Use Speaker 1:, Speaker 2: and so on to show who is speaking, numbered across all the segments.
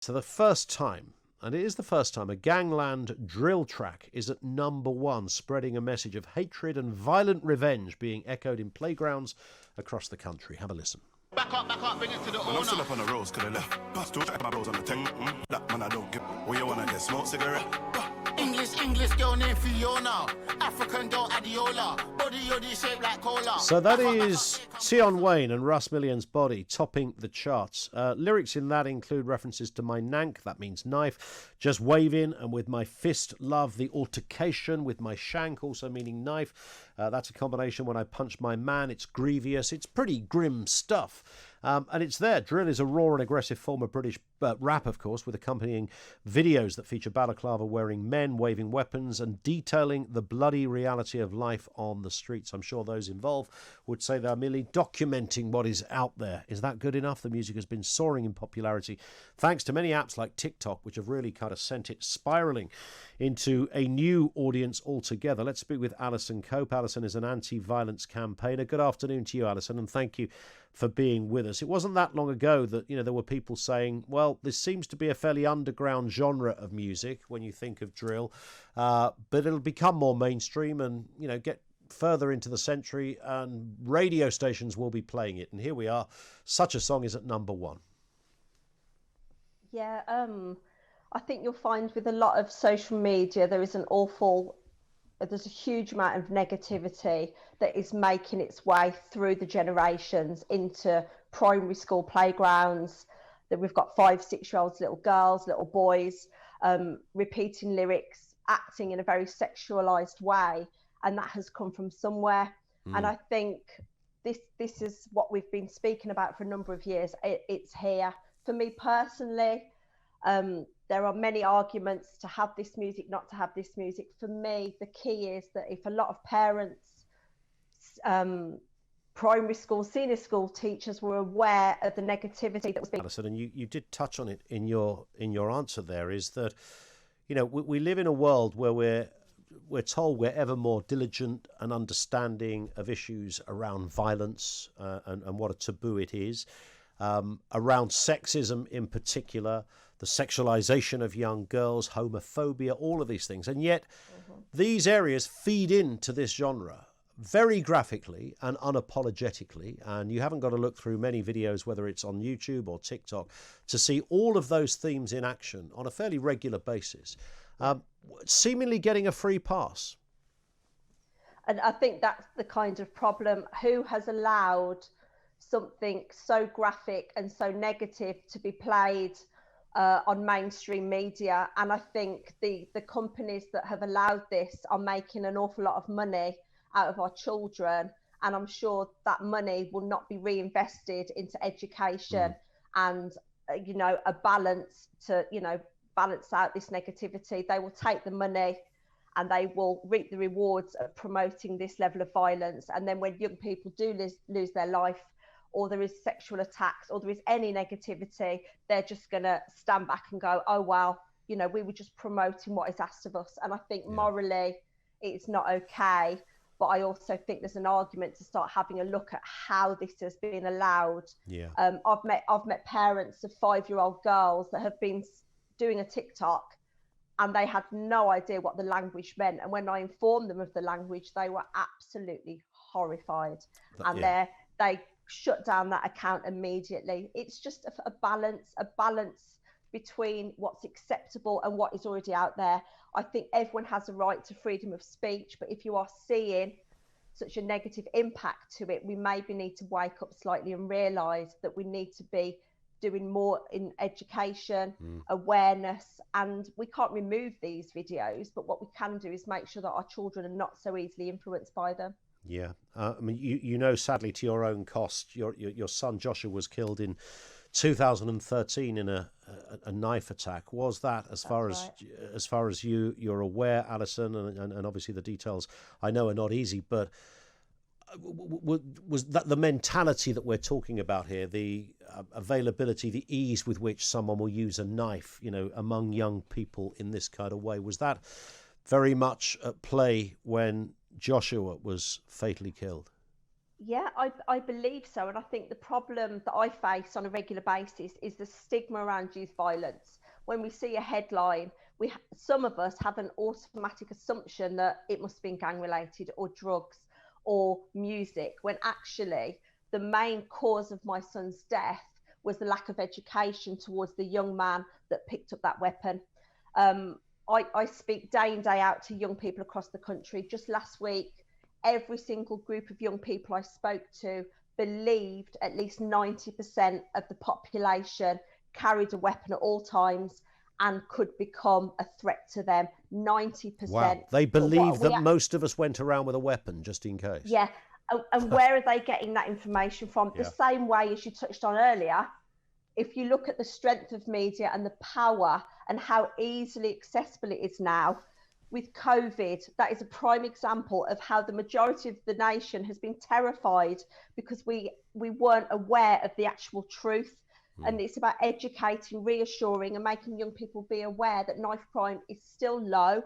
Speaker 1: So the first time, and it is the first time, a gangland drill track is at #1, spreading a message of hatred and violent revenge being echoed in playgrounds across the country. Have a listen.
Speaker 2: Back up, bring it to the owner. I'm still up on the roads, could I left. Still check my bros on the thing. That man I don't give. Where you wanna get smoke cigarette? English girl named Fiona. African girl Adiola. Body yoddy shaped like cola.
Speaker 1: So that is Tion Wayne and Russ Million's Body topping the charts. Lyrics in that include references to my nank, that means knife, just waving, and with my fist, love, the altercation with my shank, also meaning knife. That's a combination when I punch my man. It's grievous. It's pretty grim stuff. And it's there. Drill is a raw and aggressive form of British rap, of course, with accompanying videos that feature balaclava-wearing men waving weapons and detailing the bloody reality of life on the streets. I'm sure those involved would say they're merely documenting what is out there. Is that good enough? The music has been soaring in popularity thanks to many apps like TikTok, which have really kind of sent it spiralling into a new audience altogether. Let's speak with Alison Cope. Alison is an anti-violence campaigner. Good afternoon to you, Alison, and thank you for being with us. It wasn't that long ago that, there were people saying, well, this seems to be a fairly underground genre of music when you think of drill, but it'll become more mainstream and, get further into the century and radio stations will be playing it. And here we are. Such a song is at #1.
Speaker 3: Yeah, I think you'll find with a lot of social media, there's a huge amount of negativity that is making its way through the generations into primary school playgrounds, that we've got 5-6-year-olds, little girls, little boys, repeating lyrics, acting in a very sexualized way. And that has come from somewhere. And I think this is what we've been speaking about for a number of years. It's here. For me personally, there are many arguments to have this music, not to have this music. For me, the key is that if a lot of parents, primary school, senior school teachers were aware of the negativity that was being...
Speaker 1: Alison, and you did touch on it in your answer there, is that, we live in a world where we're told we're ever more diligent and understanding of issues around violence and what a taboo it is, around sexism in particular, the sexualization of young girls, homophobia, all of these things. And yet these areas feed into this genre very graphically and unapologetically. And you haven't got to look through many videos, whether it's on YouTube or TikTok, to see all of those themes in action on a fairly regular basis, seemingly getting a free pass.
Speaker 3: And I think that's the kind of problem. Who has allowed something so graphic and so negative to be played on mainstream media? And I think the companies that have allowed this are making an awful lot of money out of our children, and I'm sure that money will not be reinvested into education and a balance to balance out this negativity. They will take the money and they will reap the rewards of promoting this level of violence, and then when young people do lose their life, or there is sexual attacks, or there is any negativity, they're just going to stand back and go, oh, well, we were just promoting what is asked of us. And I think morally it's not okay. But I also think there's an argument to start having a look at how this has been allowed. Yeah. I've met parents of 5-year-old girls that have been doing a TikTok and they had no idea what the language meant. And when I informed them of the language, they were absolutely horrified. They shut down that account immediately. It's just a balance between what's acceptable and what is already out there. I think everyone has a right to freedom of speech, but if you are seeing such a negative impact to it, we maybe need to wake up slightly and realise that we need to be doing more in education, awareness, and we can't remove these videos, but what we can do is make sure that our children are not so easily influenced by them.
Speaker 1: Yeah, I mean, sadly, to your own cost, your son Joshua was killed in 2013 in a knife attack. Was that, as far as you're aware, Alison, and obviously the details I know are not easy, but was that the mentality that we're talking about here, the availability, the ease with which someone will use a knife, among young people in this kind of way, was that very much at play when Joshua was fatally killed?
Speaker 3: Yeah, I believe so. And I think the problem that I face on a regular basis is the stigma around youth violence. When we see a headline, some of us have an automatic assumption that it must be gang related or drugs or music, when actually the main cause of my son's death was the lack of education towards the young man that picked up that weapon. Um, I speak day in, day out to young people across the country. Just last week, every single group of young people I spoke to believed at least 90% of the population carried a weapon at all times and could become a threat to them. 90%.
Speaker 1: Wow. They believe that most of us went around with a weapon just in case.
Speaker 3: Yeah. And where are they getting that information from?
Speaker 1: Yeah.
Speaker 3: The same way as you touched on earlier, if you look at the strength of media and the power and how easily accessible it is now, with COVID, that is a prime example of how the majority of the nation has been terrified because we weren't aware of the actual truth. And it's about educating, reassuring, and making young people be aware that knife crime is still low,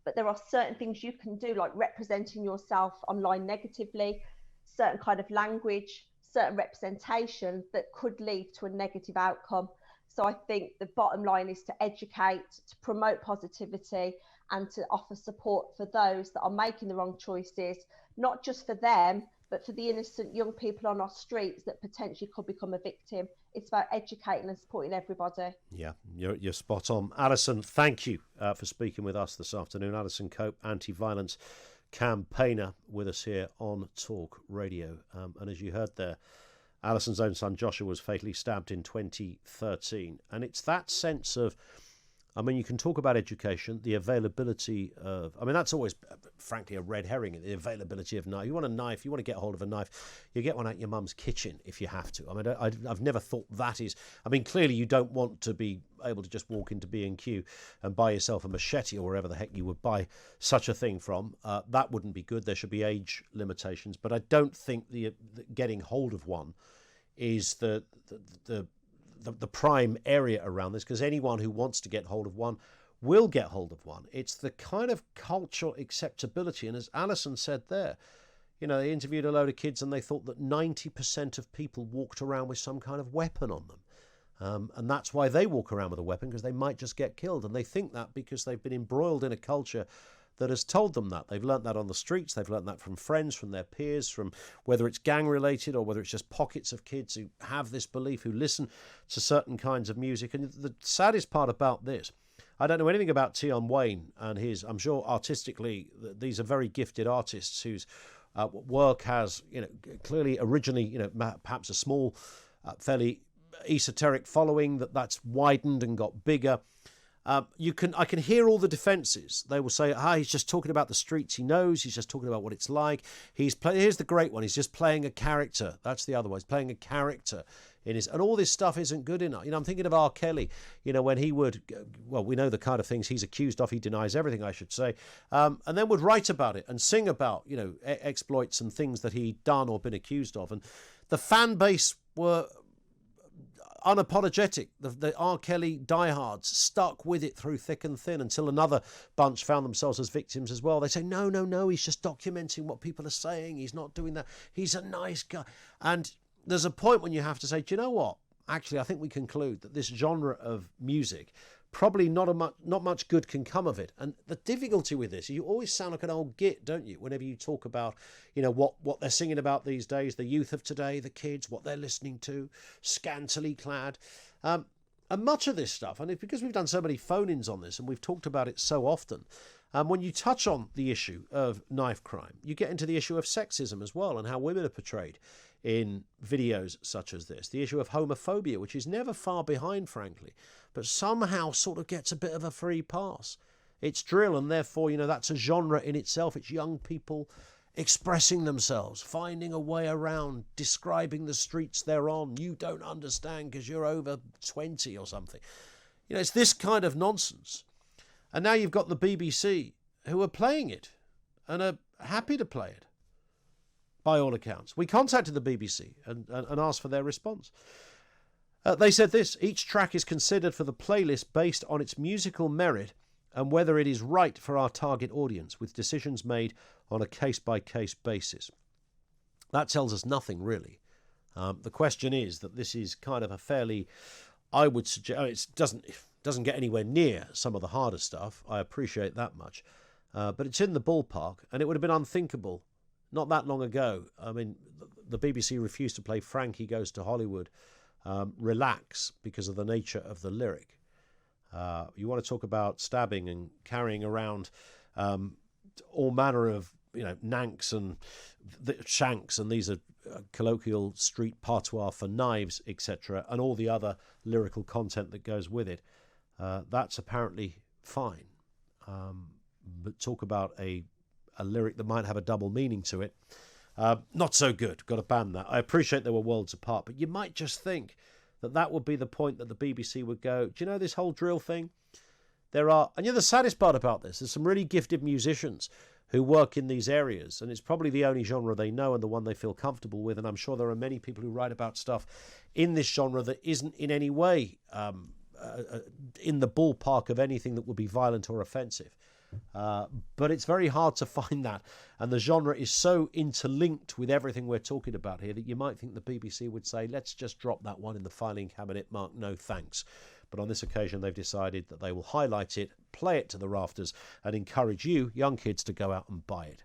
Speaker 3: but there are certain things you can do, like representing yourself online negatively, certain kind of language, certain representation that could lead to a negative outcome. So I think the bottom line is to educate, to promote positivity, and to offer support for those that are making the wrong choices, not just for them, but for the innocent young people on our streets that potentially could become a victim. It's about educating and supporting everybody.
Speaker 1: Yeah, you're spot on. Alison, thank you for speaking with us this afternoon. Alison Cope, anti-violence campaigner, with us here on Talk Radio. And as you heard there, Alison's own son Joshua was fatally stabbed in 2013. And it's that sense of, I mean, you can talk about education, the availability of, I mean, that's always, frankly, a red herring, the availability of knife. You want a knife, you want to get hold of a knife, you get one out your mum's kitchen if you have to. I mean, I've never thought that is, I mean, clearly you don't want to be able to just walk into B&Q and buy yourself a machete or wherever the heck you would buy such a thing from. That wouldn't be good. There should be age limitations. But I don't think the getting hold of one is the prime area around this, because anyone who wants to get hold of one will get hold of one. It's the kind of cultural acceptability. And as Alison said there, you know, they interviewed a load of kids and they thought that 90% of people walked around with some kind of weapon on them. And that's why they walk around with a weapon, because they might just get killed. And they think that because they've been embroiled in a culture that has told them that. They've learnt that on the streets, they've learnt that from friends, from their peers, from whether it's gang related or whether it's just pockets of kids who have this belief, who listen to certain kinds of music. And the saddest part about this, I don't know anything about Tion Wayne and his, I'm sure artistically these are very gifted artists whose work has, you know, clearly originally, you know, perhaps a small, fairly esoteric following that's widened and got bigger. I can hear all the defences. They will say, he's just talking about the streets he knows. He's just talking about what it's like. Here's the great one. He's just playing a character. That's the other one. He's playing a character in his, and all this stuff isn't good enough. You know, I'm thinking of R. Kelly, you know, when he would, well, we know the kind of things he's accused of. He denies everything, I should say. And then would write about it and sing about, you know, exploits and things that he'd done or been accused of. And the fan base were unapologetic. The R. Kelly diehards stuck with it through thick and thin until another bunch found themselves as victims as well. They say, no, he's just documenting what people are saying. He's not doing that. He's a nice guy. And there's a point when you have to say, do you know what? Actually, I think we conclude that this genre of music, probably not much good can come of it. And the difficulty with this, you always sound like an old git, don't you? Whenever you talk about, you know, what they're singing about these days, the youth of today, the kids, what they're listening to, scantily clad. And much of this stuff, and it's because we've done so many phone-ins on this and we've talked about it so often, when you touch on the issue of knife crime, you get into the issue of sexism as well and how women are portrayed in videos such as this. The issue of homophobia, which is never far behind, frankly, but somehow sort of gets a bit of a free pass. It's drill, and therefore, you know, that's a genre in itself. It's young people expressing themselves, finding a way around, describing the streets they're on. You don't understand because you're over 20 or something. You know, it's this kind of nonsense. And now you've got the BBC who are playing it and are happy to play it, by all accounts. We contacted the BBC and asked for their response. They said this: each track is considered for the playlist based on its musical merit and whether it is right for our target audience, with decisions made on a case-by-case basis. That tells us nothing, really. The question is that this is kind of a fairly, I would suggest, it doesn't get anywhere near some of the harder stuff. I appreciate that much. But it's in the ballpark, and it would have been unthinkable not that long ago. I mean, the BBC refused to play Frankie Goes to Hollywood, Relax, because of the nature of the lyric. You want to talk about stabbing and carrying around all manner of, nanks and shanks, and these are colloquial street patois for knives, etc., and all the other lyrical content that goes with it. That's apparently fine. But talk about a lyric that might have a double meaning to it. Not so good. Got to ban that. I appreciate they were worlds apart, but you might just think that would be the point that the BBC would go, do you know this whole drill thing? And the saddest part about this, there's some really gifted musicians who work in these areas, and it's probably the only genre they know and the one they feel comfortable with, and I'm sure there are many people who write about stuff in this genre that isn't in any way in the ballpark of anything that would be violent or offensive. But it's very hard to find that, and the genre is so interlinked with everything we're talking about here that you might think the BBC would say, let's just drop that one in the filing cabinet, Mark, no thanks. But on this occasion they've decided that they will highlight it, play it to the rafters, and encourage you young kids to go out and buy it.